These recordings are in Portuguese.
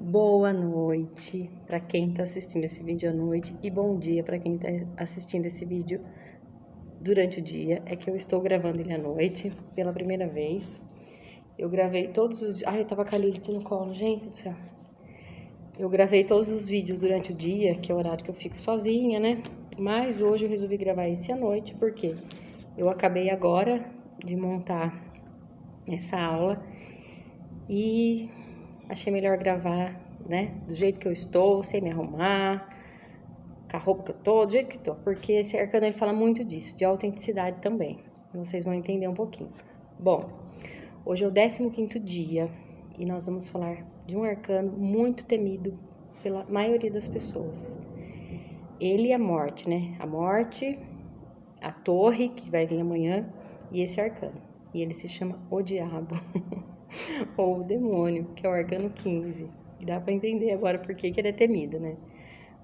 Boa noite para quem está assistindo esse vídeo à noite e bom dia para quem está assistindo esse vídeo durante o dia. É que eu estou gravando ele à noite pela primeira vez. Eu gravei todos os... Ai, eu tava com a Lilith no colo, gente do céu. Eu gravei todos os vídeos durante o dia, que é o horário que eu fico sozinha, né? Mas hoje eu resolvi gravar esse à noite porque eu acabei agora de montar essa aula e achei melhor gravar, né, do jeito que eu estou, sem me arrumar, com a roupa que eu tô, do jeito que tô, porque esse arcano ele fala muito disso, de autenticidade também. Vocês vão entender um pouquinho. Bom, hoje é o 15º dia e nós vamos falar de um arcano muito temido pela maioria das pessoas. Ele é a morte, né? A morte, a torre, que vai vir amanhã, e esse arcano. E ele se chama o diabo. Ou o demônio, que é o arcano 15. E dá pra entender agora por que ele é temido, né?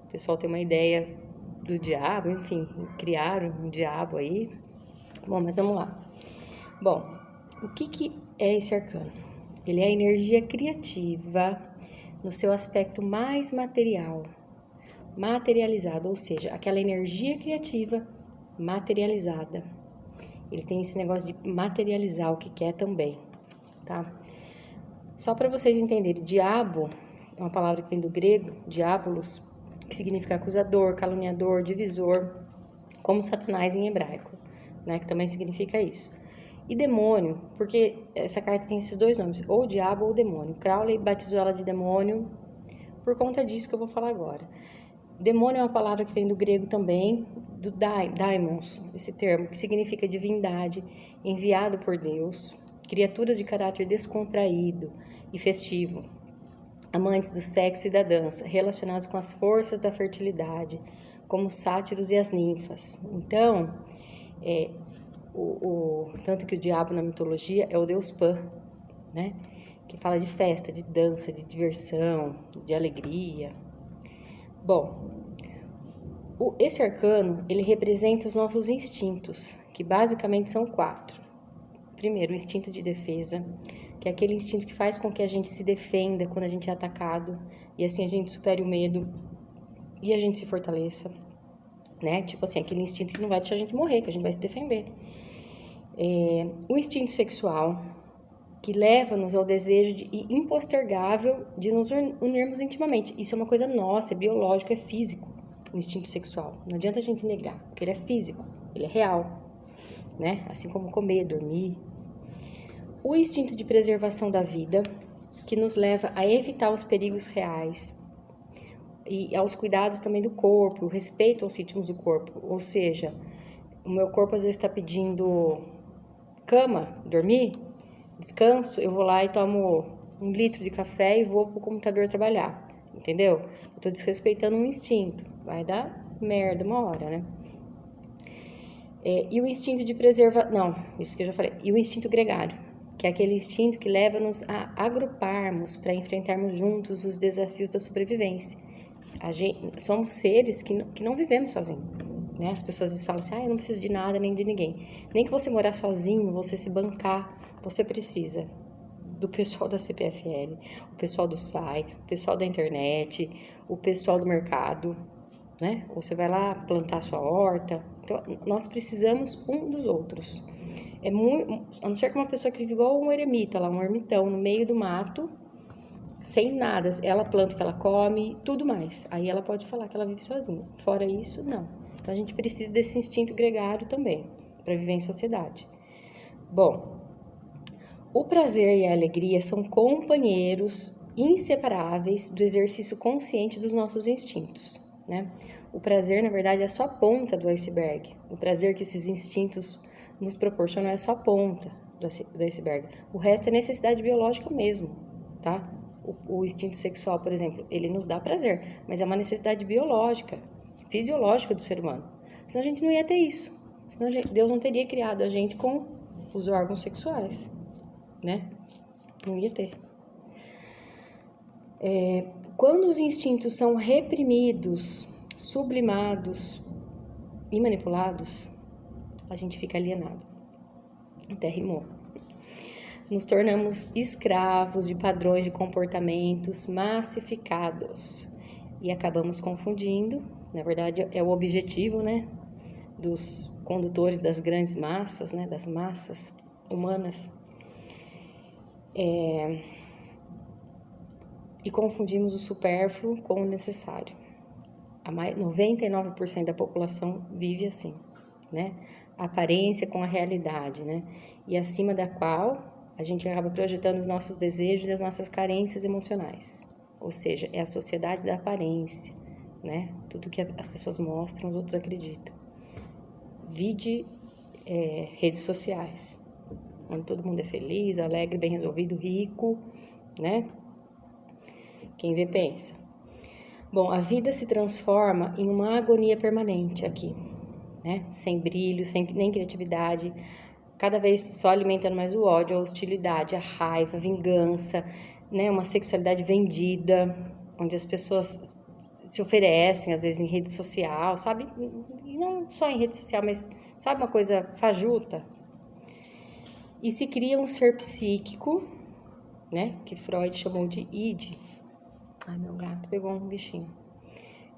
O pessoal tem uma ideia do diabo, enfim, criaram um diabo aí. Bom, mas vamos lá. Bom, o que é esse arcano? Ele é a energia criativa no seu aspecto mais materializado, ou seja, aquela energia criativa materializada. Ele tem esse negócio de materializar o que quer também, tá? Só para vocês entenderem, diabo é uma palavra que vem do grego, diabolos, que significa acusador, caluniador, divisor, como Satanás em hebraico, né, que também significa isso. E demônio, porque essa carta tem esses dois nomes, ou diabo ou demônio. Crowley batizou ela de demônio por conta disso que eu vou falar agora. Demônio é uma palavra que vem do grego também, do daimons, esse termo, que significa divindade, enviado por Deus, criaturas de caráter descontraído e festivo, amantes do sexo e da dança, relacionados com as forças da fertilidade, como os sátiros e as ninfas. Então, tanto que o diabo na mitologia é o deus Pan, né? Que fala de festa, de dança, de diversão, de alegria. Bom, esse arcano, ele representa os nossos instintos, que basicamente são 4. Primeiro, o instinto de defesa, que é aquele instinto que faz com que a gente se defenda quando a gente é atacado, e assim a gente supere o medo e a gente se fortaleça, né? Tipo assim, aquele instinto que não vai deixar a gente morrer, que a gente vai se defender. O instinto sexual, que leva-nos ao desejo impostergável de nos unirmos intimamente. Isso é uma coisa nossa, é biológico, é físico, o instinto sexual. Não adianta a gente negar, porque ele é físico, ele é real, né? Assim como comer, dormir. O instinto de preservação da vida, que nos leva a evitar os perigos reais e aos cuidados também do corpo, o respeito aos ritmos do corpo. Ou seja, o meu corpo às vezes está pedindo cama, dormir, descanso, eu vou lá e tomo 1 litro de café e vou pro computador trabalhar, entendeu? Eu tô desrespeitando um instinto, vai dar merda uma hora, né? E o instinto de preservar, não, isso que eu já falei, e o instinto gregário, que é aquele instinto que leva-nos a agruparmos para enfrentarmos juntos os desafios da sobrevivência. Somos seres que não vivemos sozinhos. Né? As pessoas às vezes falam assim, eu não preciso de nada nem de ninguém. Nem que você morar sozinho, você se bancar, você precisa do pessoal da CPFL, o pessoal do SAI, o pessoal da internet, o pessoal do mercado, né? Ou você vai lá plantar sua horta. Então, nós precisamos um dos outros. A não ser que uma pessoa que vive igual um eremita lá, um ermitão no meio do mato, sem nada, ela planta o que ela come, tudo mais. Aí ela pode falar que ela vive sozinha. Fora isso, não. Então a gente precisa desse instinto gregário também, para viver em sociedade. Bom, o prazer e a alegria são companheiros inseparáveis do exercício consciente dos nossos instintos, né? O prazer, na verdade, é só a ponta do iceberg. O prazer que esses instintos nos proporcionam é só a ponta do iceberg. O resto é necessidade biológica mesmo, tá? O instinto sexual, por exemplo, ele nos dá prazer, mas é uma necessidade biológica, fisiológica do ser humano. Senão a gente não ia ter isso. Senão Deus não teria criado a gente com os órgãos sexuais, né? Não ia ter. Quando os instintos são reprimidos, sublimados e manipulados, a gente fica alienado. Até rimou. nos tornamos escravos de padrões de comportamentos massificados e acabamos confundindo, na verdade é o objetivo, né, dos condutores das grandes massas, né, das massas humanas, e confundimos o supérfluo com o necessário. 99% da população vive assim, né? A aparência com a realidade, né? E acima da qual a gente acaba projetando os nossos desejos e as nossas carências emocionais. Ou seja, é a sociedade da aparência, né? Tudo que as pessoas mostram, os outros acreditam. Vide redes sociais, onde todo mundo é feliz, alegre, bem resolvido, rico, né? Quem vê, pensa. Bom, a vida se transforma em uma agonia permanente aqui, né? Sem brilho, sem nem criatividade, cada vez só alimentando mais o ódio, a hostilidade, a raiva, a vingança, né? Uma sexualidade vendida, onde as pessoas se oferecem, às vezes em rede social, sabe? E não só em rede social, mas sabe uma coisa fajuta? E se cria um ser psíquico, né? Que Freud chamou de id. Ai, meu gato pegou um bichinho.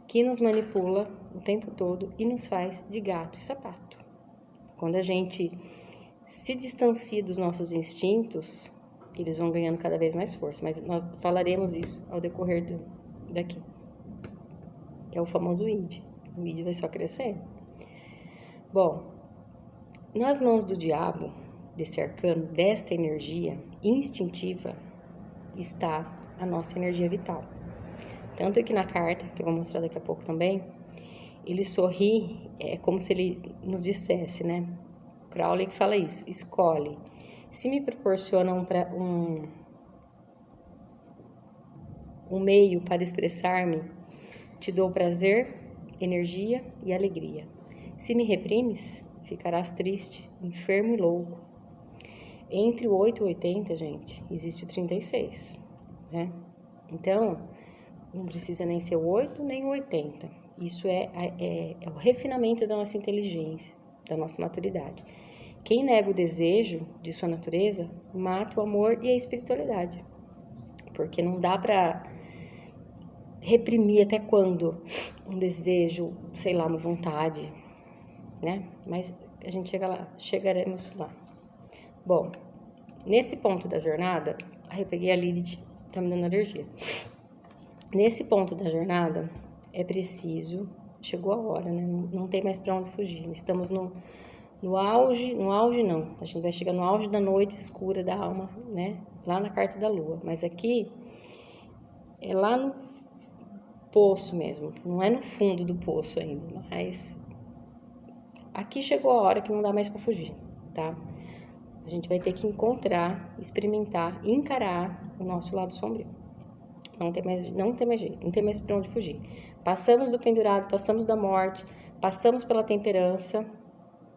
Que nos manipula o tempo todo e nos faz de gato e sapato. Quando a gente se distancia dos nossos instintos, eles vão ganhando cada vez mais força. Mas nós falaremos isso ao decorrer daqui. É o famoso id. O id vai só crescendo. Bom, nas mãos do diabo, desse arcano, desta energia instintiva, está a nossa energia vital. Tanto que na carta, que eu vou mostrar daqui a pouco também, ele sorri, como se ele nos dissesse, né? Crowley que fala isso, escolhe. Se me proporciona um meio para expressar-me, te dou prazer, energia e alegria. Se me reprimes, ficarás triste, enfermo e louco. Entre o 8 e o 80, gente, existe o 36, né? Então, não precisa nem ser o 8 nem o 80. Isso é o refinamento da nossa inteligência, da nossa maturidade. Quem nega o desejo de sua natureza, mata o amor e a espiritualidade. Porque não dá para reprimir até quando um desejo, sei lá, uma vontade, né? Mas a gente chega lá, chegaremos lá. Bom, nesse ponto da jornada, eu peguei a Lilith, tá me dando alergia. Nesse ponto da jornada, é preciso, chegou a hora, né? Não tem mais para onde fugir. Estamos no auge não, a gente vai chegar no auge da noite escura da alma, né? Lá na carta da lua. Mas aqui, é lá no poço mesmo, não é no fundo do poço ainda, mas aqui chegou a hora que não dá mais para fugir, tá? A gente vai ter que encontrar, experimentar, encarar o nosso lado sombrio. Não tem mais jeito, não tem mais para onde fugir. Passamos do pendurado, passamos da morte, passamos pela temperança.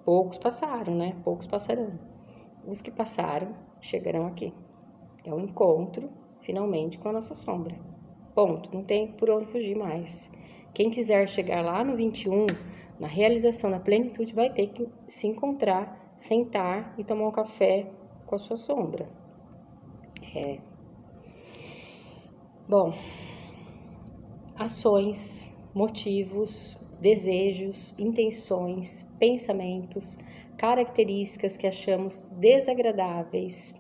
Poucos passaram, né? Poucos passarão. Os que passaram chegarão aqui. É o encontro, finalmente, com a nossa sombra. Ponto. Não tem por onde fugir mais. Quem quiser chegar lá no 21, na realização, na plenitude, vai ter que se encontrar, sentar e tomar um café com a sua sombra. Bom, ações, motivos, desejos, intenções, pensamentos, características que achamos desagradáveis,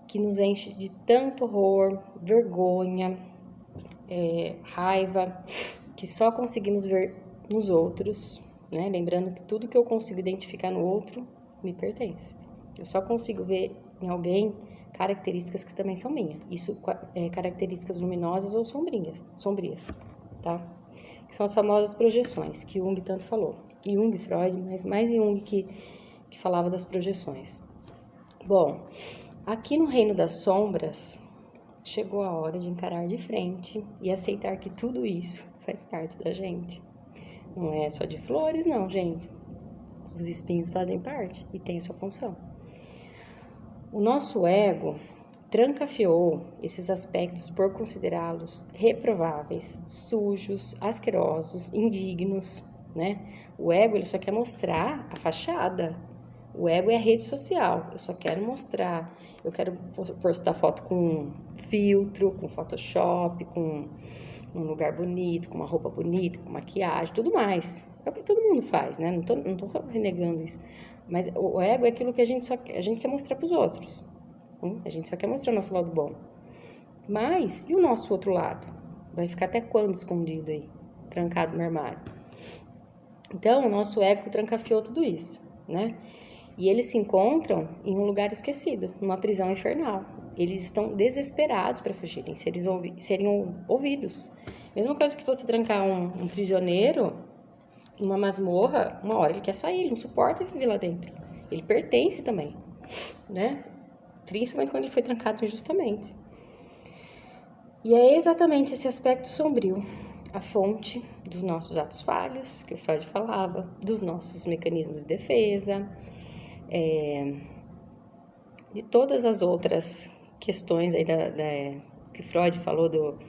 que nos enche de tanto horror, vergonha, raiva, que só conseguimos ver nos outros, né? Lembrando que tudo que eu consigo identificar no outro me pertence. Eu só consigo ver em alguém características que também são minhas. Isso características luminosas ou sombrias, tá? Que são as famosas projeções, que Jung tanto falou. Jung, Freud, mas mais Jung que falava das projeções. Bom, aqui no reino das sombras, chegou a hora de encarar de frente e aceitar que tudo isso faz parte da gente. Não é só de flores, não, gente. Os espinhos fazem parte e têm sua função. O nosso ego trancafiou esses aspectos por considerá-los reprováveis, sujos, asquerosos, indignos, né? O ego, ele só quer mostrar a fachada, O ego é a rede social. Eu só quero mostrar, eu quero postar foto com filtro, com Photoshop, com um lugar bonito, com uma roupa bonita, com maquiagem, tudo mais. É o que todo mundo faz, né? Não tô renegando isso. Mas o ego é aquilo que a gente quer mostrar para os outros. A gente só quer mostrar o nosso lado bom. Mas, e o nosso outro lado? Vai ficar até quando escondido aí? Trancado no armário? Então, o nosso ego trancafiou tudo isso, né? E eles se encontram em um lugar esquecido, numa prisão infernal. Eles estão desesperados para fugirem, serem ouvidos. Mesma coisa que você trancar um prisioneiro numa masmorra, uma hora ele quer sair, ele não suporta viver lá dentro. Ele pertence também, né? Principalmente quando ele foi trancado injustamente. E é exatamente esse aspecto sombrio, a fonte dos nossos atos falhos, que o Freud falava, dos nossos mecanismos de defesa, de todas as outras questões aí que Freud falou do...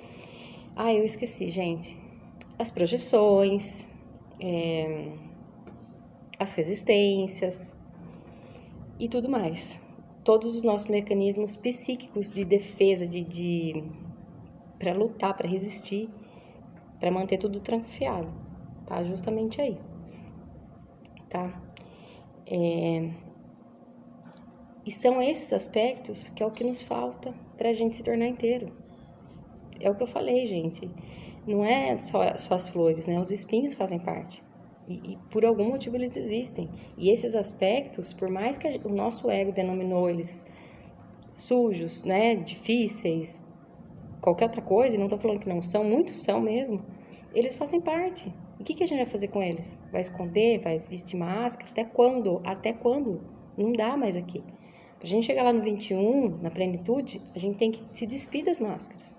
eu esqueci, gente. As projeções, as resistências e tudo mais. Todos os nossos mecanismos psíquicos de defesa, para lutar, para resistir, para manter tudo trancafiado, tá? Justamente aí, tá? E são esses aspectos que é o que nos falta para a gente se tornar inteiro. É o que eu falei, gente. Não é só as flores, né? Os espinhos fazem parte. E por algum motivo eles existem. E esses aspectos, por mais que o nosso ego denominou eles sujos, né? Difíceis, qualquer outra coisa, e não tô falando que não são, muitos são mesmo, eles fazem parte. E o que a gente vai fazer com eles? Vai esconder? Vai vestir máscara? Até quando? Até quando? Não dá mais aqui. Pra gente chegar lá no 21, na plenitude, a gente tem que se despir das máscaras.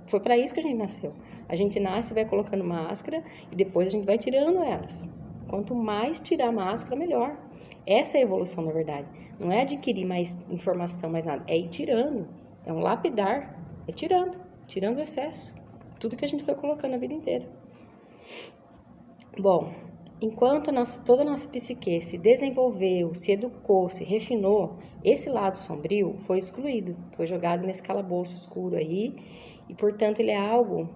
Foi para isso que a gente nasceu. A gente nasce e vai colocando máscara e depois a gente vai tirando elas. Quanto mais tirar máscara, melhor. Essa é a evolução, na verdade. Não é adquirir mais informação, mais nada. É ir tirando. É um lapidar. É tirando o excesso. Tudo que a gente foi colocando a vida inteira. Bom, enquanto toda a nossa psique se desenvolveu, se educou, se refinou, esse lado sombrio foi excluído, foi jogado nesse calabouço escuro aí, e portanto ele é algo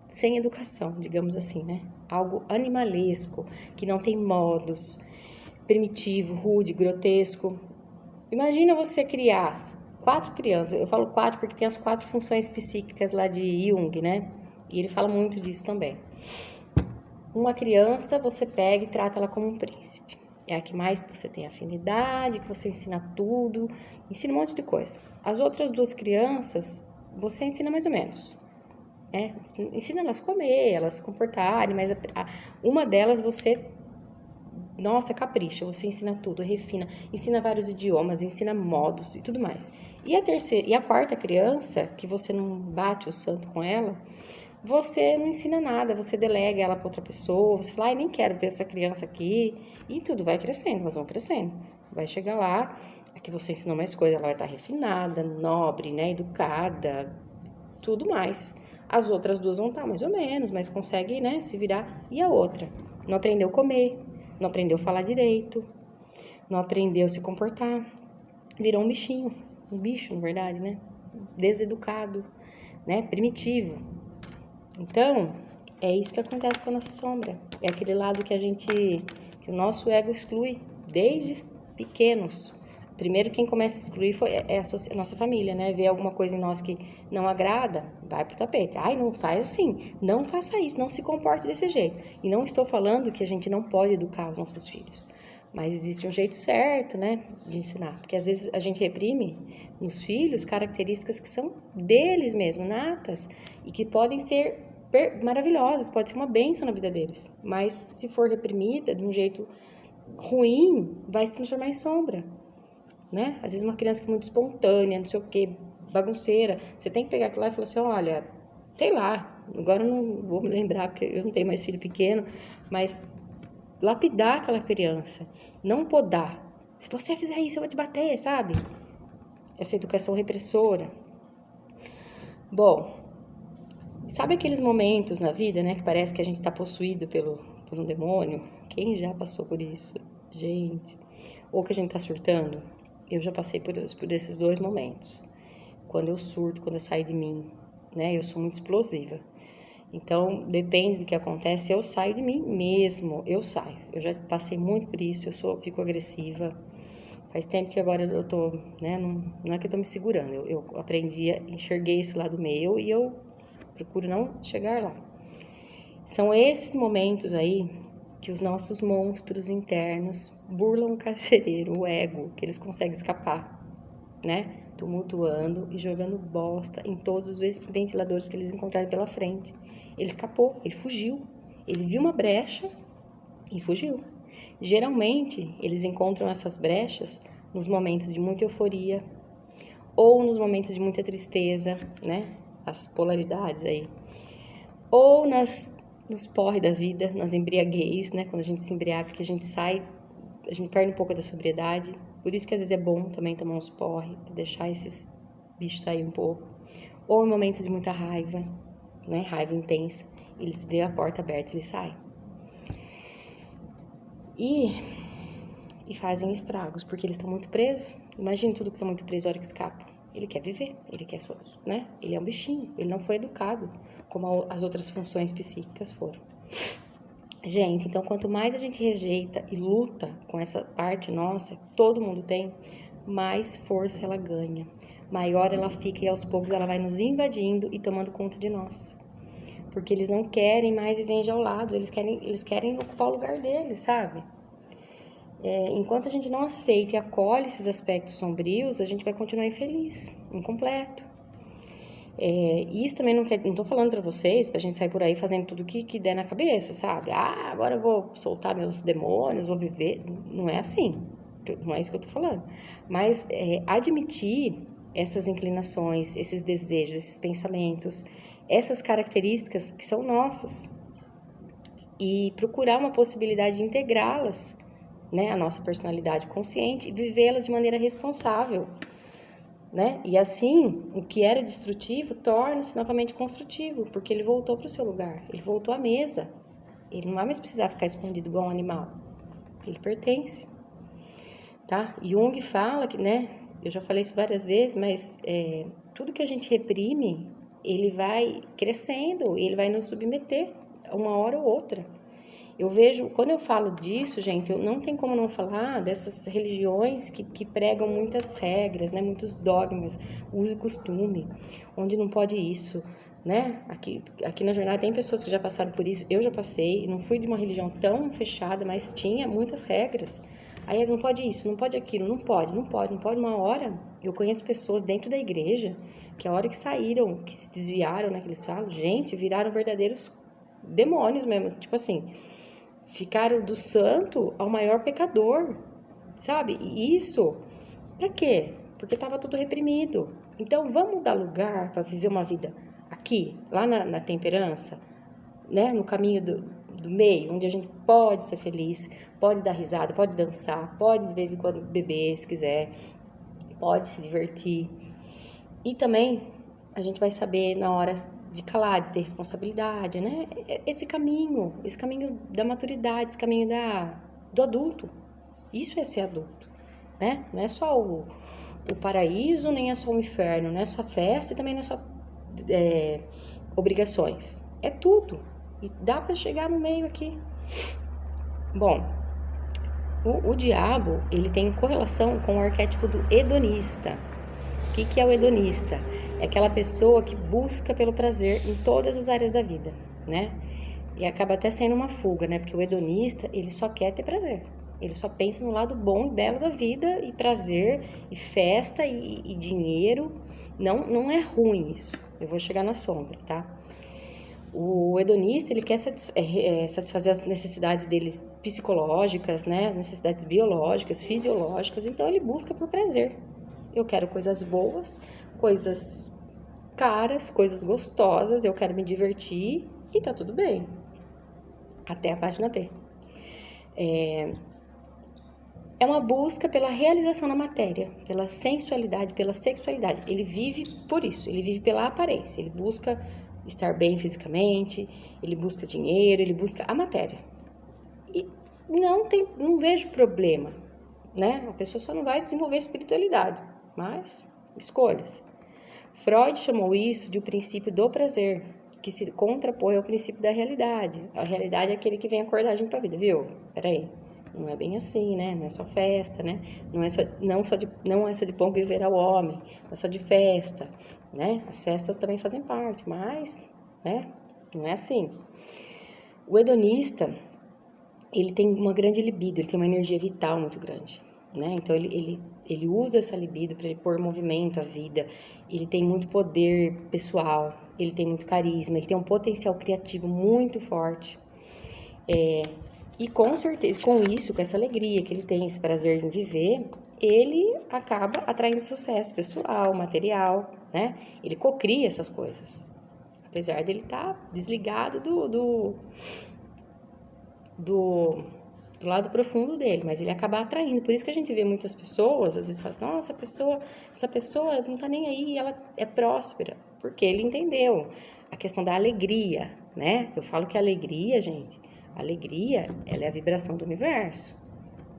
sem educação, digamos assim, né? Algo animalesco, que não tem modos, primitivo, rude, grotesco. Imagina você criar 4 crianças, eu falo 4 porque tem as 4 funções psíquicas lá de Jung, né? E ele fala muito disso também. Uma criança, você pega e trata ela como um príncipe. É a que mais você tem afinidade, que você ensina tudo, ensina um monte de coisa. As outras 2 crianças, você ensina mais ou menos. Ensina elas a comer, elas se comportarem, mas uma delas você, nossa, capricha, você ensina tudo, refina, ensina vários idiomas, ensina modos e tudo mais. E a quarta criança, que você não bate o santo com ela, você não ensina nada, você delega ela para outra pessoa, você fala, nem quero ver essa criança aqui, e tudo vai crescendo, elas vão crescendo. Vai chegar lá, a que você ensinou mais coisa, ela vai estar refinada, nobre, né, educada, tudo mais. As outras 2 vão estar mais ou menos, mas consegue, né, se virar. E a outra? Não aprendeu a comer, não aprendeu a falar direito, não aprendeu a se comportar, virou um bichinho, um bicho, na verdade, né, deseducado, né, primitivo. Então, é isso que acontece com a nossa sombra. É aquele lado que o nosso ego exclui desde pequenos. Primeiro, quem começa a excluir é a nossa família, né? Vê alguma coisa em nós que não agrada, vai pro tapete. Não faz assim, não faça isso, não se comporte desse jeito. E não estou falando que a gente não pode educar os nossos filhos. Mas existe um jeito certo, né, de ensinar. Porque às vezes a gente reprime nos filhos características que são deles mesmo, natas, e que podem ser maravilhosas, pode ser uma bênção na vida deles. Mas se for reprimida de um jeito ruim, vai se transformar em sombra, né? Às vezes uma criança que é muito espontânea, não sei o quê, bagunceira, você tem que pegar aquilo lá e falar assim, olha, sei lá, agora eu não vou me lembrar, porque eu não tenho mais filho pequeno, mas lapidar aquela criança, não podar. Se você fizer isso, eu vou te bater, sabe? Essa educação repressora. Bom, sabe aqueles momentos na vida, né, que parece que a gente está possuído por um demônio? Quem já passou por isso? Gente, ou que a gente tá surtando. Eu já passei por esses dois momentos. Quando eu surto, quando eu saio de mim, né? Eu sou muito explosiva. Então, depende do que acontece, eu saio de mim mesmo, eu saio. Eu já passei muito por isso, fico agressiva. Faz tempo que agora eu tô, né? Não é que eu tô me segurando, eu aprendi, enxerguei esse lado meu e eu procuro não chegar lá. São esses momentos aí que os nossos monstros internos burlam o carcereiro, o ego, que eles conseguem escapar, né? Tumultuando e jogando bosta em todos os ventiladores que eles encontraram pela frente. Ele escapou, ele fugiu, ele viu uma brecha e fugiu. Geralmente, eles encontram essas brechas nos momentos de muita euforia ou nos momentos de muita tristeza, né? As polaridades aí. Ou nos porre da vida, nas embriaguez, né? Quando a gente se embriaga, que a gente sai, a gente perde um pouco da sobriedade. Por isso que às vezes é bom também tomar uns porre, pra deixar esses bichos sair um pouco. Ou em momentos de muita raiva, né? Raiva intensa. Eles veem a porta aberta, eles saem. E fazem estragos, porque eles estão muito presos. Imagina tudo que está muito preso a hora que escapa. Ele quer viver, ele quer, né? Ele é um bichinho, ele não foi educado como as outras funções psíquicas foram. Gente, então quanto mais a gente rejeita e luta com essa parte nossa, todo mundo tem, mais força ela ganha. Maior ela fica e aos poucos ela vai nos invadindo e tomando conta de nós. Porque eles não querem mais viver enjaulados, eles querem ocupar o lugar deles, sabe? Enquanto a gente não aceita e acolhe esses aspectos sombrios, a gente vai continuar infeliz, incompleto. Isso também não tô falando pra vocês pra gente sair por aí fazendo tudo que der na cabeça, sabe? Agora eu vou soltar meus demônios, vou viver. Não é assim, não é isso que eu tô falando. Mas admitir essas inclinações, esses desejos, esses pensamentos, essas características que são nossas e procurar uma possibilidade de integrá-las, né, a nossa personalidade consciente e vivê-las de maneira responsável, né? E assim, o que era destrutivo torna-se novamente construtivo, porque ele voltou para o seu lugar, ele voltou à mesa. Ele não vai mais precisar ficar escondido igual um animal. Ele pertence, tá? Jung fala que, né, eu já falei isso várias vezes, mas tudo que a gente reprime, ele vai crescendo, ele vai nos submeter uma hora ou outra. Eu vejo, quando eu falo disso, gente, eu não tem como não falar dessas religiões que pregam muitas regras, né, muitos dogmas, uso e costume, onde não pode isso, né? Aqui na jornada tem pessoas que já passaram por isso, eu já passei, não fui de uma religião tão fechada, mas tinha muitas regras. Aí não pode isso, não pode aquilo, não pode. Uma hora, eu conheço pessoas dentro da igreja que a hora que saíram, que se desviaram, né, que eles falam, gente, viraram verdadeiros demônios mesmo, tipo assim, ficaram do santo ao maior pecador, sabe? E isso, pra quê? Porque estava tudo reprimido. Então, vamos dar lugar para viver uma vida aqui, lá na temperança, né? No caminho do meio, onde a gente pode ser feliz, pode dar risada, pode dançar, pode de vez em quando beber, se quiser, pode se divertir. E também a gente vai saber na hora de calar, de ter responsabilidade, né? Esse caminho da maturidade, esse caminho do adulto. Isso é ser adulto, né? Não é só o paraíso, nem é só o inferno, não é só festa e também não é só obrigações. É tudo. E dá para chegar no meio aqui. Bom, o diabo, ele tem correlação com o arquétipo do hedonista. O que é o hedonista? É aquela pessoa que busca pelo prazer em todas as áreas da vida, né? E acaba até sendo uma fuga, né? Porque o hedonista, ele só quer ter prazer. Ele só pensa no lado bom e belo da vida, e prazer, e festa, e dinheiro. Não é ruim isso. Eu vou chegar na sombra, tá? O hedonista, ele quer satisfazer as necessidades dele psicológicas, né? As necessidades biológicas, fisiológicas. Então, ele busca por prazer. Eu quero coisas boas, coisas caras, coisas gostosas, eu quero me divertir e tá tudo bem. Até a página B. É uma busca pela realização na matéria, pela sensualidade, pela sexualidade. Ele vive por isso, ele vive pela aparência, ele busca estar bem fisicamente, ele busca dinheiro, ele busca a matéria. E não vejo problema, né? A pessoa só não vai desenvolver espiritualidade, mas escolhas. Freud chamou isso de o princípio do prazer, que se contrapõe ao princípio da realidade. A realidade é aquele que vem acordar a gente pra vida, viu? Peraí, não é bem assim, né? Não é só festa, né? Não é só de pão que viverá o homem, não é só de festa, né? As festas também fazem parte, mas, né? Não é assim. O hedonista, ele tem uma grande libido, ele tem uma energia vital muito grande, né? Então ele usa essa libido para ele pôr movimento à vida. Ele tem muito poder pessoal, ele tem muito carisma, ele tem um potencial criativo muito forte. E com certeza, com isso, com essa alegria que ele tem, esse prazer em viver, ele acaba atraindo sucesso pessoal, material, né? Ele cocria essas coisas. Apesar dele estar desligado do lado profundo dele, mas ele acaba atraindo. Por isso que a gente vê muitas pessoas, às vezes fala assim, nossa, essa pessoa não tá nem aí, ela é próspera. Porque ele entendeu a questão da alegria, né? Eu falo que a alegria, gente, a alegria, ela é a vibração do universo,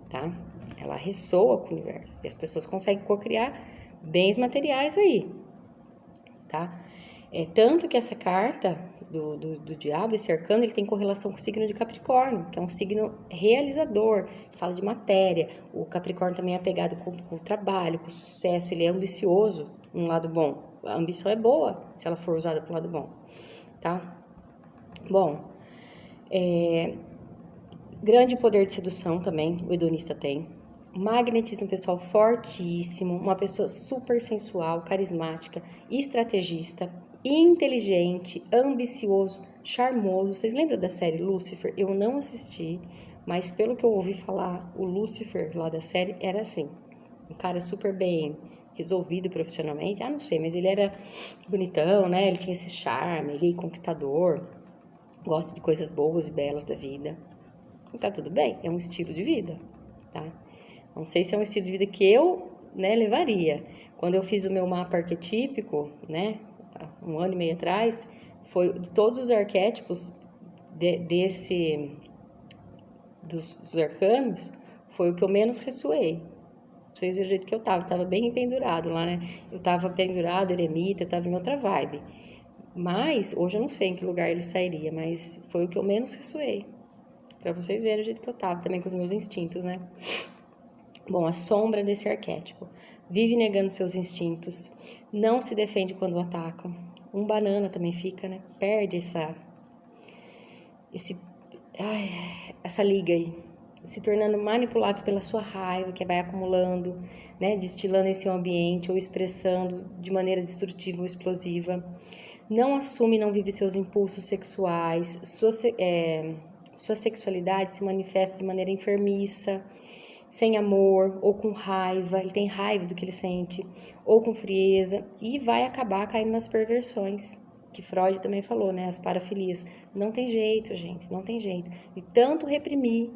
tá? Ela ressoa com o universo. E as pessoas conseguem cocriar bens materiais aí, tá? Tanto que essa carta do diabo, esse arcano, ele tem correlação com o signo de Capricórnio, que é um signo realizador, fala de matéria. O Capricórnio também é apegado com o trabalho, com o sucesso, ele é ambicioso, um lado bom. A ambição é boa, se ela for usada para o lado bom, tá? Bom, grande poder de sedução também, o hedonista tem. Magnetismo pessoal fortíssimo, uma pessoa super sensual, carismática, estrategista, inteligente, ambicioso, charmoso. Vocês lembram da série Lúcifer? Eu não assisti, mas pelo que eu ouvi falar, o Lúcifer lá da série era assim. Um cara super bem resolvido profissionalmente. Não sei, mas ele era bonitão, né? Ele tinha esse charme, ele é conquistador, gosta de coisas boas e belas da vida. E tá tudo bem, é um estilo de vida, tá? Não sei se é um estilo de vida que eu, né, levaria. Quando eu fiz o meu mapa arquetípico, né, um ano e meio atrás, foi de todos os arquétipos dos arcanos, foi o que eu menos ressoei. Vocês viram o jeito que eu tava bem pendurado lá, né? Eu tava pendurado, eremita, eu tava em outra vibe. Mas, hoje eu não sei em que lugar ele sairia, mas foi o que eu menos ressoei. Pra vocês verem o jeito que eu tava, também com os meus instintos, né? Bom, a sombra desse arquétipo. Vive negando seus instintos, não se defende quando atacam. Um banana também fica, né? Perde essa liga aí, se tornando manipulável pela sua raiva, que vai acumulando, né? Destilando em seu ambiente ou expressando de maneira destrutiva ou explosiva. Não assume, não vive seus impulsos sexuais, sua sexualidade se manifesta de maneira enfermiça, sem amor ou com raiva, ele tem raiva do que ele sente, ou com frieza, e vai acabar caindo nas perversões, que Freud também falou, né, as parafilias. Não tem jeito, gente, não tem jeito. E tanto reprimir,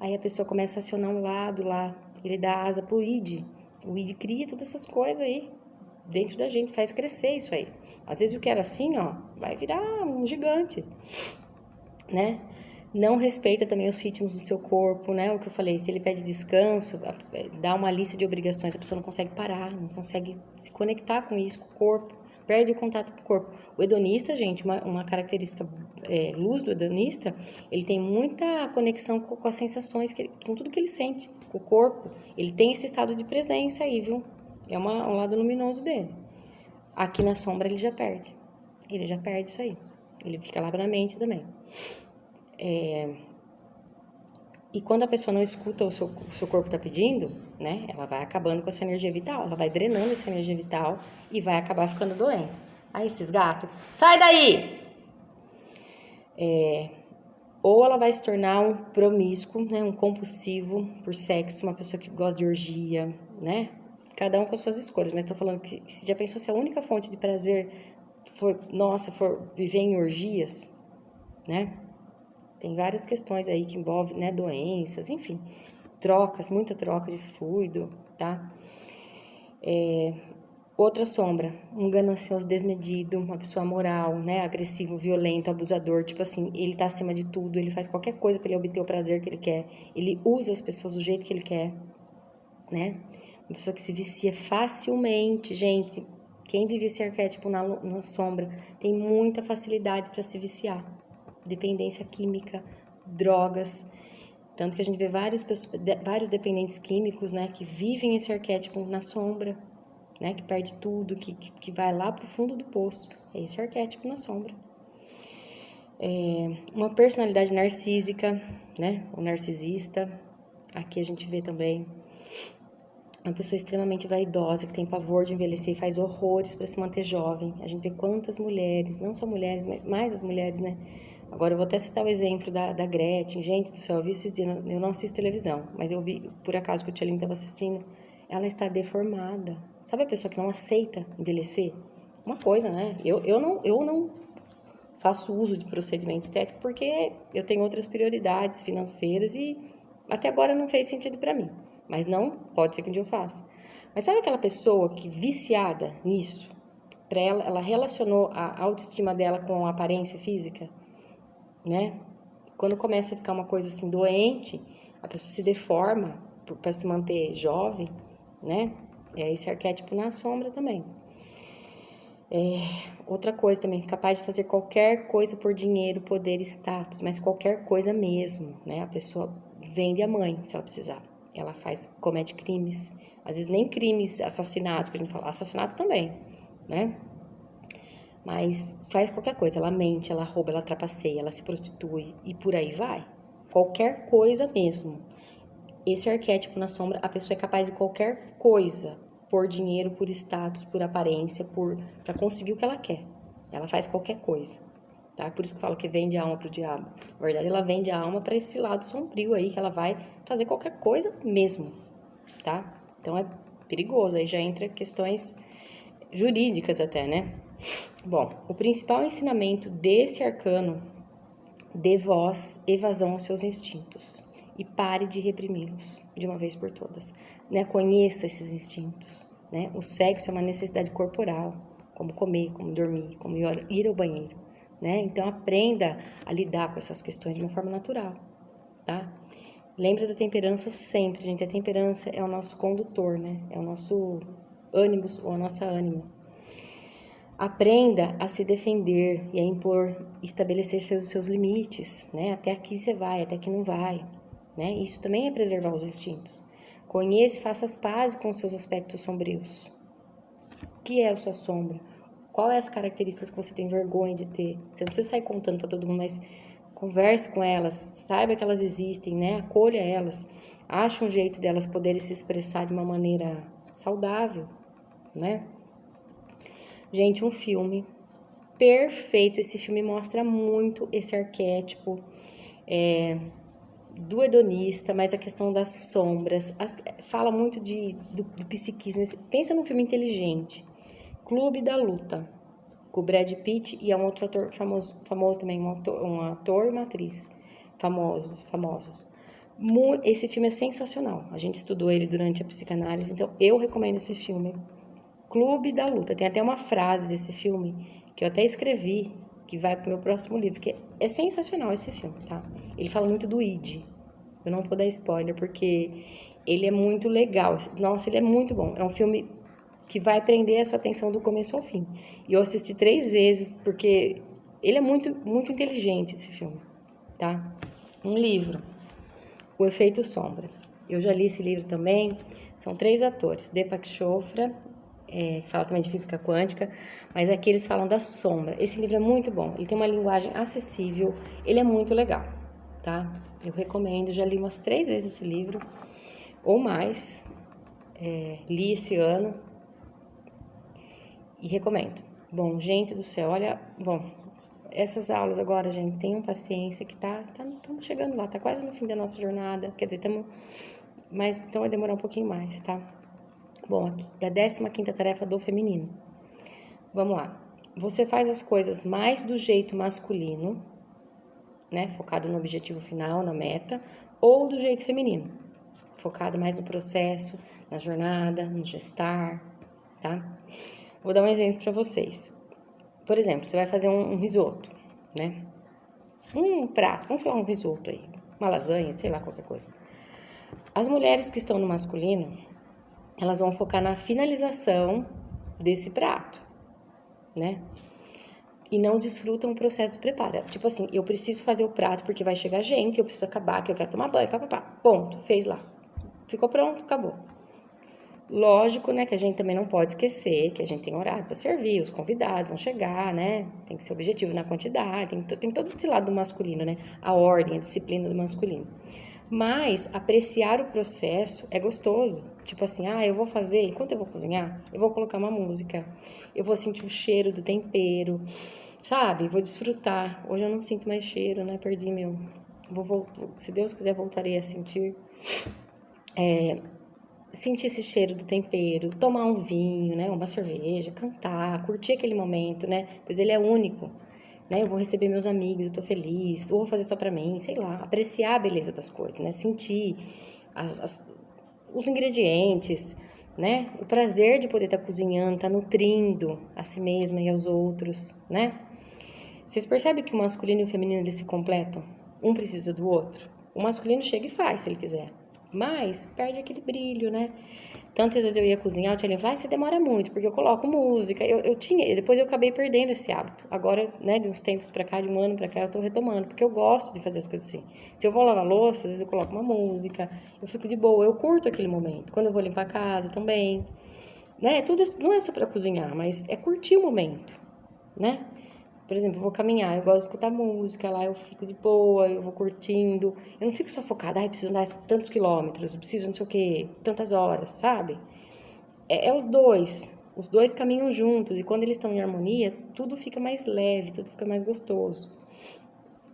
aí a pessoa começa a acionar um lado lá, ele dá asa pro id, o id cria todas essas coisas aí, dentro da gente, faz crescer isso aí. Às vezes o que era assim, ó, vai virar um gigante, né? Não respeita também os ritmos do seu corpo, né? O que eu falei, se ele pede descanso, dá uma lista de obrigações, a pessoa não consegue parar, não consegue se conectar com isso, com o corpo, perde o contato com o corpo. O hedonista, gente, uma característica luz do hedonista, ele tem muita conexão com as sensações, com tudo que ele sente, com o corpo. Ele tem esse estado de presença aí, viu? É um lado luminoso dele. Aqui na sombra ele já perde isso aí. Ele fica lá na mente também. E quando a pessoa não escuta o seu corpo está pedindo, né? Ela vai acabando com essa energia vital, ela vai drenando essa energia vital e vai acabar ficando doente. Aí esses gatos, sai daí! Ou ela vai se tornar um promíscuo, né? Um compulsivo por sexo, uma pessoa que gosta de orgia, né? Cada um com as suas escolhas, mas estou falando que se já pensou se a única fonte de prazer for viver em orgias, né? Tem várias questões aí que envolvem, né, doenças, enfim, muita troca de fluido, tá? Outra sombra, um ganancioso desmedido, uma pessoa amoral, né, agressivo, violento, abusador, tipo assim, ele tá acima de tudo, ele faz qualquer coisa para ele obter o prazer que ele quer, ele usa as pessoas do jeito que ele quer, né? Uma pessoa que se vicia facilmente. Gente, quem vive esse arquétipo na sombra tem muita facilidade para se viciar. Dependência química, drogas. Tanto que a gente vê vários dependentes químicos, né, que vivem esse arquétipo na sombra, né, que perde tudo, que vai lá pro fundo do poço. É esse arquétipo na sombra. Uma personalidade narcísica, né, o narcisista. Aqui a gente vê também uma pessoa extremamente vaidosa, que tem pavor de envelhecer e faz horrores para se manter jovem. A gente vê quantas mulheres, não só mulheres, mas mais as mulheres, né? Agora eu vou até citar o exemplo da Gretchen. Gente do céu, eu vi esses dias, eu não assisto televisão, mas eu vi, por acaso, que o Tia Lin estava assistindo. Ela está deformada. Sabe a pessoa que não aceita envelhecer? Uma coisa, né? Eu não faço uso de procedimento estético porque eu tenho outras prioridades financeiras e até agora não fez sentido para mim. Mas não, pode ser que um dia eu faça. Mas sabe aquela pessoa que viciada nisso? Para ela relacionou a autoestima dela com a aparência física, né? Quando começa a ficar uma coisa assim doente, a pessoa se deforma para se manter jovem, né? É esse arquétipo na sombra também. Outra coisa também, capaz de fazer qualquer coisa por dinheiro, poder, status, mas qualquer coisa mesmo, né? A pessoa vende a mãe, se ela precisar. Ela comete crimes, às vezes nem crimes, assassinatos, que a gente fala, assassinatos também, né? Mas faz qualquer coisa, ela mente, ela rouba, ela trapaceia, ela se prostitui e por aí vai. Qualquer coisa mesmo. Esse arquétipo na sombra, a pessoa é capaz de qualquer coisa, por dinheiro, por status, por aparência, para conseguir o que ela quer. Ela faz qualquer coisa, tá? Por isso que eu falo que vende a alma pro diabo. Na verdade, ela vende a alma para esse lado sombrio aí, que ela vai fazer qualquer coisa mesmo, tá? Então é perigoso, aí já entra questões jurídicas até, né? Bom, o principal ensinamento desse arcano: dê voz, evasão aos seus instintos e pare de reprimi-los de uma vez por todas, né? Conheça esses instintos, né? O sexo é uma necessidade corporal, como comer, como dormir, como ir ao banheiro, né? Então aprenda a lidar com essas questões de uma forma natural, tá? Lembra da temperança sempre, gente. A temperança é o nosso condutor, né? É o nosso ânimos ou a nossa ânima. Aprenda a se defender e a impor, estabelecer seus limites, né? Até aqui você vai, até aqui não vai, né? Isso também é preservar os instintos. Conheça e faça as pazes com os seus aspectos sombrios. O que é a sua sombra? Quais as características que você tem vergonha de ter? Você não precisa sair contando para todo mundo, mas converse com elas, saiba que elas existem, né? Acolha elas. Ache um jeito delas poderem se expressar de uma maneira saudável, né? Gente, um filme perfeito. Esse filme mostra muito esse arquétipo do hedonista, mas a questão das sombras. Fala muito do psiquismo. Pensa num filme inteligente. Clube da Luta, com o Brad Pitt e é um outro ator famoso também, um ator e uma atriz famosos. Esse filme é sensacional. A gente estudou ele durante a psicanálise, então eu recomendo esse filme. Clube da Luta. Tem até uma frase desse filme que eu até escrevi, que vai pro meu próximo livro, que é sensacional esse filme, tá? Ele fala muito do id. Eu não vou dar spoiler, porque ele é muito legal. Nossa, ele é muito bom. É um filme que vai prender a sua atenção do começo ao fim. E eu assisti 3 vezes, porque ele é muito, muito inteligente, esse filme, tá? Um livro, O Efeito Sombra. Eu já li esse livro também. São 3 atores. Deepak Chopra, que fala também de física quântica, mas aqui eles falam da sombra. Esse livro é muito bom, ele tem uma linguagem acessível, ele é muito legal, tá? Eu recomendo, já li umas 3 vezes esse livro, ou mais, li esse ano e recomendo. Bom, gente do céu, olha, bom, essas aulas agora, gente, tenham paciência que estamos chegando lá, tá quase no fim da nossa jornada, quer dizer, mas então vai demorar um pouquinho mais, tá? Bom, aqui, a 15ª tarefa do feminino. Vamos lá. Você faz as coisas mais do jeito masculino, né? Focado no objetivo final, na meta, ou do jeito feminino, focado mais no processo, na jornada, no gestar, tá? Vou dar um exemplo para vocês. Por exemplo, você vai fazer um risoto, né? Um prato, vamos falar um risoto aí, uma lasanha, sei lá, qualquer coisa. As mulheres que estão no masculino, elas vão focar na finalização desse prato, né? E não desfrutam o processo do preparo. Tipo assim, eu preciso fazer o prato porque vai chegar gente, eu preciso acabar, que eu quero tomar banho, papapá. Ponto, fez lá. Ficou pronto, acabou. Lógico, né, que a gente também não pode esquecer que a gente tem horário para servir, os convidados vão chegar, né? Tem que ser objetivo na quantidade, tem todo esse lado do masculino, né? A ordem, a disciplina do masculino. Mas apreciar o processo é gostoso. Tipo assim, eu vou fazer, enquanto eu vou cozinhar, eu vou colocar uma música, eu vou sentir o cheiro do tempero, sabe? Vou desfrutar. Hoje eu não sinto mais cheiro, né? Perdi meu. Se Deus quiser, voltarei a sentir. Sentir esse cheiro do tempero, tomar um vinho, né? Uma cerveja, cantar, curtir aquele momento, né? Pois ele é único. Né? Eu vou receber meus amigos, eu tô feliz, ou vou fazer só pra mim, sei lá, apreciar a beleza das coisas, né? Sentir os ingredientes, né? O prazer de poder estar cozinhando, estar nutrindo a si mesma e aos outros, né? Vocês percebem que o masculino e o feminino eles se completam? Um precisa do outro. O masculino chega e faz, se ele quiser, mas perde aquele brilho, né? Tantas vezes eu ia cozinhar, o Tia falava, você demora muito, porque eu coloco música. Eu tinha, depois eu acabei perdendo esse hábito. Agora, né, de uns tempos pra cá, de um ano pra cá, eu tô retomando, porque eu gosto de fazer as coisas assim. Se eu vou lavar louça, às vezes eu coloco uma música, eu fico de boa, eu curto aquele momento. Quando eu vou limpar a casa também, né? Tudo não é só pra cozinhar, mas é curtir o momento, né? Por exemplo, eu vou caminhar, eu gosto de escutar música, lá eu fico de boa, eu vou curtindo. Eu não fico só focada, preciso andar tantos quilômetros, eu preciso não sei o quê, tantas horas, sabe? É os dois caminham juntos, e quando eles estão em harmonia, tudo fica mais leve, tudo fica mais gostoso.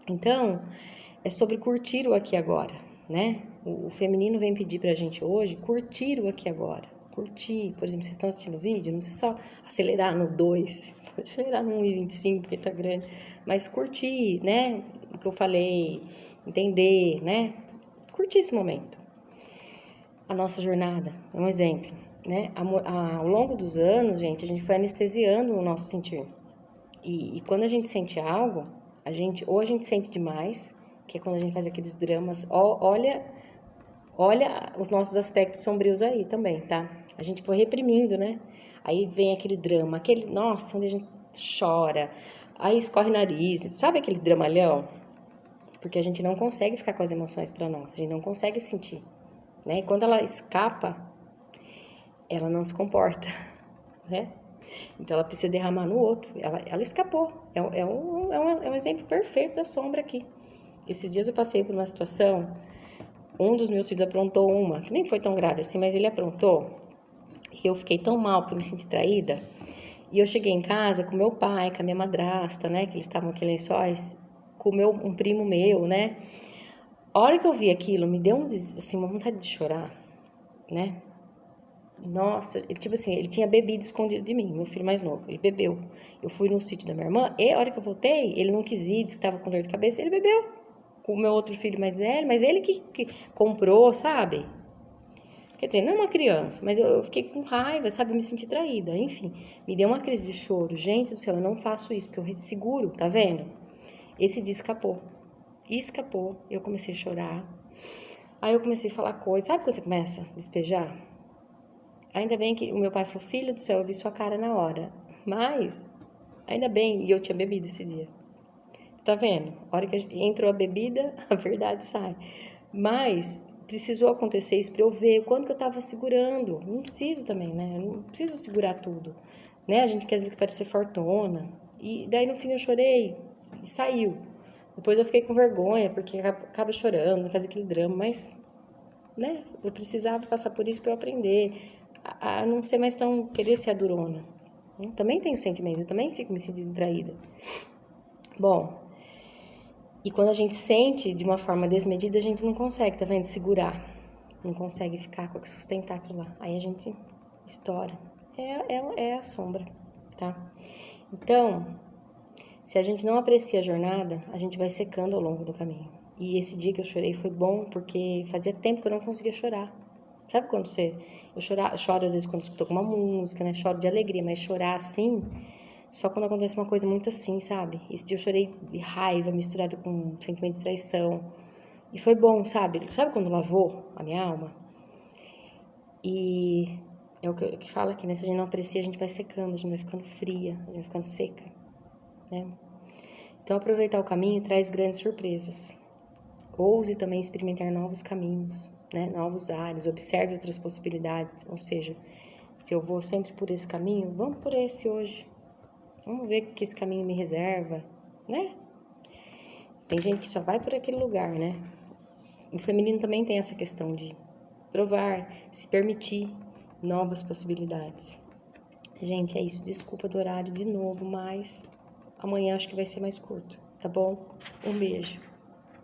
Então, é sobre curtir o aqui e agora, né? O feminino vem pedir pra gente hoje curtir o aqui e agora. Curtir, por exemplo, vocês estão assistindo o vídeo, não precisa só acelerar no 2, pode acelerar no 1,25, porque tá grande, mas curtir, né? O que eu falei, entender, né? Curtir esse momento. A nossa jornada é um exemplo, né? Ao longo dos anos, gente, a gente foi anestesiando o nosso sentir. E quando a gente sente algo, ou a gente sente demais, que é quando a gente faz aqueles dramas. Olha os nossos aspectos sombrios aí também, tá? A gente foi reprimindo, né? Aí vem aquele drama, nossa, onde a gente chora, aí escorre nariz, sabe aquele dramalhão? Porque a gente não consegue ficar com as emoções para nós, a gente não consegue sentir, né? E quando ela escapa, ela não se comporta, né? Então ela precisa derramar no outro. Ela escapou. É um exemplo perfeito da sombra aqui. Esses dias eu passei por uma situação. Um dos meus filhos aprontou uma, que nem foi tão grave assim, mas ele aprontou. E eu fiquei tão mal porque eu me senti traída. E eu cheguei em casa com meu pai, com a minha madrasta, né? Que eles estavam aqui em Lençóis, com um primo meu, né? A hora que eu vi aquilo, me deu assim, uma vontade de chorar, né? Nossa, ele tinha bebido escondido de mim, meu filho mais novo, ele bebeu. Eu fui no sítio da minha irmã, e a hora que eu voltei, ele não quis ir, disse que tava com dor de cabeça, ele bebeu. Com o meu outro filho mais velho, mas ele que comprou, sabe? Quer dizer, não é uma criança, mas eu fiquei com raiva, sabe? Eu me senti traída, enfim. Me deu uma crise de choro. Gente do céu, eu não faço isso, porque eu seguro, tá vendo? Esse dia escapou. Escapou, eu comecei a chorar. Aí eu comecei a falar coisas, sabe quando você começa a despejar? Ainda bem que o meu pai falou, filho do céu, eu vi sua cara na hora. Mas, ainda bem, e eu tinha bebido esse dia. Tá vendo? A hora que entrou a bebida, a verdade sai. Mas, precisou acontecer isso pra eu ver o quanto que eu tava segurando. Não preciso também, né? Não preciso segurar tudo. Né? A gente quer às vezes parecer fortuna. E daí no fim eu chorei e saiu. Depois eu fiquei com vergonha, porque acaba chorando, faz aquele drama, mas, né? Eu precisava passar por isso pra eu aprender a não ser mais tão, querer ser a durona. Eu também tenho sentimentos, eu também fico me sentindo traída. Bom, e quando a gente sente de uma forma desmedida, a gente não consegue, tá vendo? Segurar. Não consegue sustentar aquilo lá. Aí a gente estoura. É a sombra, tá? Então, se a gente não aprecia a jornada, a gente vai secando ao longo do caminho. E esse dia que eu chorei foi bom, porque fazia tempo que eu não conseguia chorar. Sabe quando eu choro às vezes quando escuto alguma música, né? Choro de alegria, mas chorar assim, só quando acontece uma coisa muito assim, sabe? Esse dia eu chorei de raiva, misturado com sentimento de traição. E foi bom, sabe? Sabe quando lavou a minha alma? E é o que fala aqui, né? Se a gente não aprecia, a gente vai secando, a gente vai ficando fria, a gente vai ficando seca, né? Então, aproveitar o caminho traz grandes surpresas. Ouse também experimentar novos caminhos, né? Novos ares, observe outras possibilidades. Ou seja, se eu vou sempre por esse caminho, vamos por esse hoje. Vamos ver o que esse caminho me reserva, né? Tem gente que só vai por aquele lugar, né? O feminino também tem essa questão de provar, se permitir novas possibilidades. Gente, é isso. Desculpa do horário de novo, mas amanhã acho que vai ser mais curto, tá bom? Um beijo.